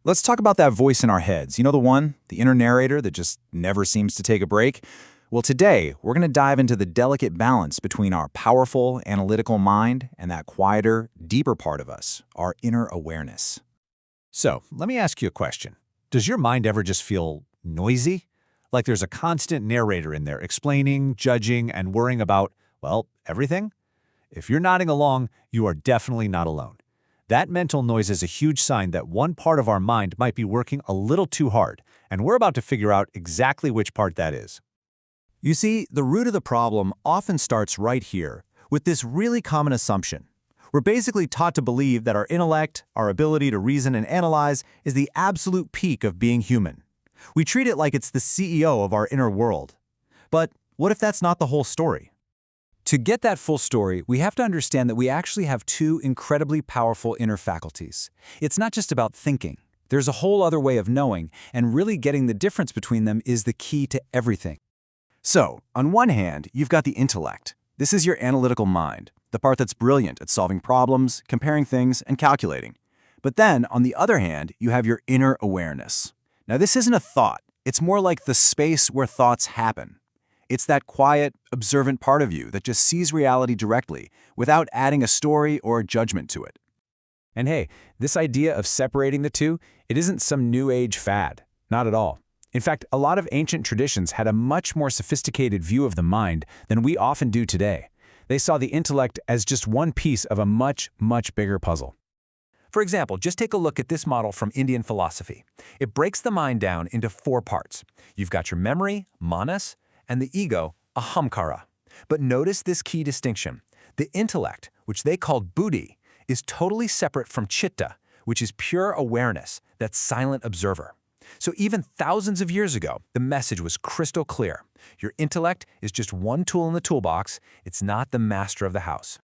Let's talk about that voice in our heads. You know the one, the inner narrator that just never seems to take a break? Well, today, we're going to dive into the delicate balance between our powerful, analytical mind and that quieter, deeper part of us, our inner awareness. So, let me ask you a question. Does your mind ever just feel noisy? Like there's a constant narrator in there explaining, judging, and worrying about, well, everything? If you're nodding along, you are definitely not alone. That mental noise is a huge sign that one part of our mind might be working a little too hard, and we're about to figure out exactly which part that is. You see, the root of the problem often starts right here, with this really common assumption. We're basically taught to believe that our intellect, our ability to reason and analyze, is the absolute peak of being human. We treat it like it's the CEO of our inner world. But what if that's not the whole story? To get that full story, we have to understand that we actually have two incredibly powerful inner faculties. It's not just about thinking. There's a whole other way of knowing, and really getting the difference between them is the key to everything. So, on one hand, you've got the intellect. This is your analytical mind, the part that's brilliant at solving problems, comparing things, and calculating. But then, on the other hand, you have your inner awareness. Now, this isn't a thought. It's more like the space where thoughts happen. It's that quiet, observant part of you that just sees reality directly, without adding a story or a judgment to it. And hey, this idea of separating the two, it isn't some new age fad. Not at all. In fact, a lot of ancient traditions had a much more sophisticated view of the mind than we often do today. They saw the intellect as just one piece of a much, much bigger puzzle. For example, just take a look at this model from Indian philosophy. It breaks the mind down into four parts. You've got your memory, manas, and the ego, ahamkara. But notice this key distinction. The intellect, which they called buddhi, is totally separate from chitta, which is pure awareness, that silent observer. So even thousands of years ago, the message was crystal clear. Your intellect is just one tool in the toolbox. It's not the master of the house.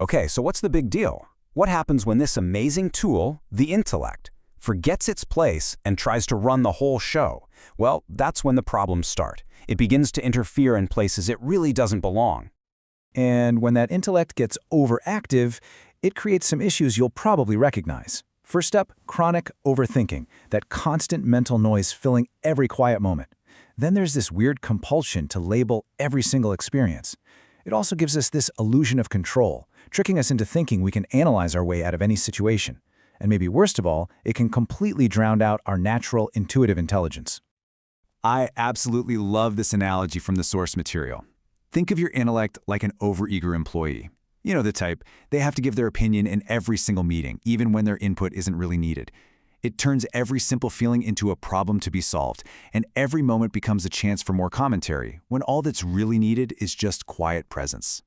Okay, so what's the big deal? What happens when this amazing tool, the intellect, forgets its place and tries to run the whole show? Well, that's when the problems start. It begins to interfere in places it really doesn't belong. And when that intellect gets overactive, it creates some issues you'll probably recognize. First up, chronic overthinking, that constant mental noise filling every quiet moment. Then there's this weird compulsion to label every single experience. It also gives us this illusion of control, tricking us into thinking we can analyze our way out of any situation. And maybe worst of all, it can completely drown out our natural, intuitive intelligence. I absolutely love this analogy from the source material. Think of your intellect like an overeager employee. You know the type. They have to give their opinion in every single meeting, even when their input isn't really needed. It turns every simple feeling into a problem to be solved, and every moment becomes a chance for more commentary, when all that's really needed is just quiet presence.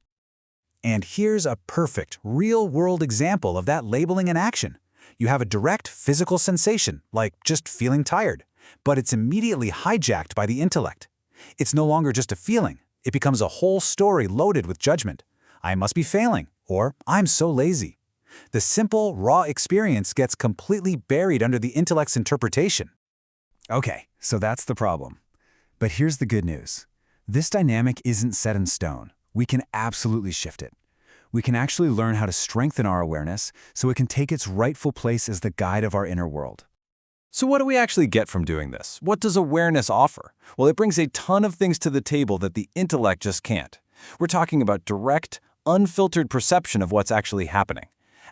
And here's a perfect, real-world example of that labeling in action. You have a direct physical sensation, like just feeling tired, but it's immediately hijacked by the intellect. It's no longer just a feeling. It becomes a whole story loaded with judgment. I must be failing, or I'm so lazy. The simple, raw experience gets completely buried under the intellect's interpretation. Okay, so that's the problem. But here's the good news. This dynamic isn't set in stone. We can absolutely shift it. We can actually learn how to strengthen our awareness so it can take its rightful place as the guide of our inner world. So what do we actually get from doing this? What does awareness offer? Well, it brings a ton of things to the table that the intellect just can't. We're talking about direct, unfiltered perception of what's actually happening,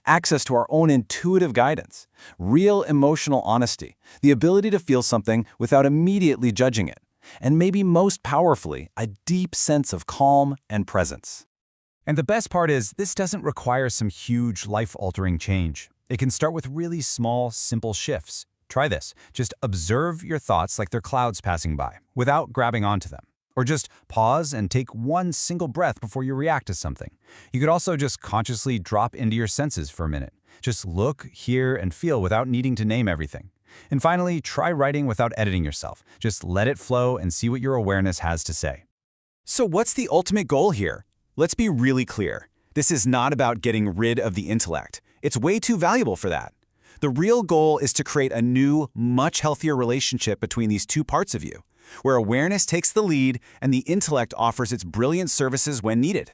access to our own intuitive guidance, real emotional honesty, the ability to feel something without immediately judging it, and maybe most powerfully, a deep sense of calm and presence. And the best part is, this doesn't require some huge, life-altering change. It can start with really small, simple shifts. Try this. Just observe your thoughts like they're clouds passing by, without grabbing onto them. Or just pause and take one single breath before you react to something. You could also just consciously drop into your senses for a minute. Just look, hear, and feel without needing to name everything. And finally, try writing without editing yourself. Just let it flow and see what your awareness has to say. So what's the ultimate goal here? Let's be really clear. This is not about getting rid of the intellect. It's way too valuable for that. The real goal is to create a new, much healthier relationship between these two parts of you, where awareness takes the lead and the intellect offers its brilliant services when needed.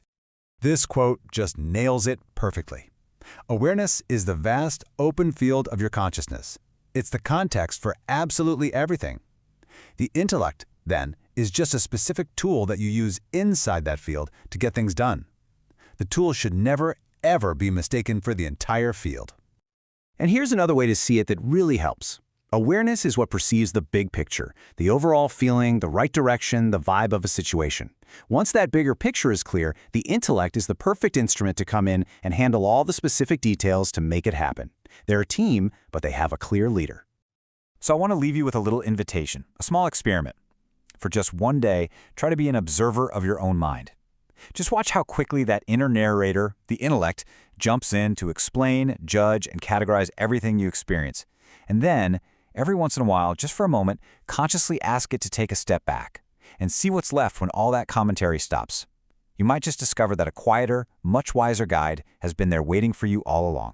This quote just nails it perfectly. Awareness is the vast, open field of your consciousness. It's the context for absolutely everything. The intellect, then, is just a specific tool that you use inside that field to get things done. The tool should never, ever be mistaken for the entire field. And here's another way to see it that really helps. Awareness is what perceives the big picture, the overall feeling, the right direction, the vibe of a situation. Once that bigger picture is clear, the intellect is the perfect instrument to come in and handle all the specific details to make it happen. They're a team, but they have a clear leader. So I want to leave you with a little invitation, a small experiment. For just one day, try to be an observer of your own mind. Just watch how quickly that inner narrator, the intellect, jumps in to explain, judge, and categorize everything you experience. And then, every once in a while, just for a moment, consciously ask it to take a step back and see what's left when all that commentary stops. You might just discover that a quieter, much wiser guide has been there waiting for you all along.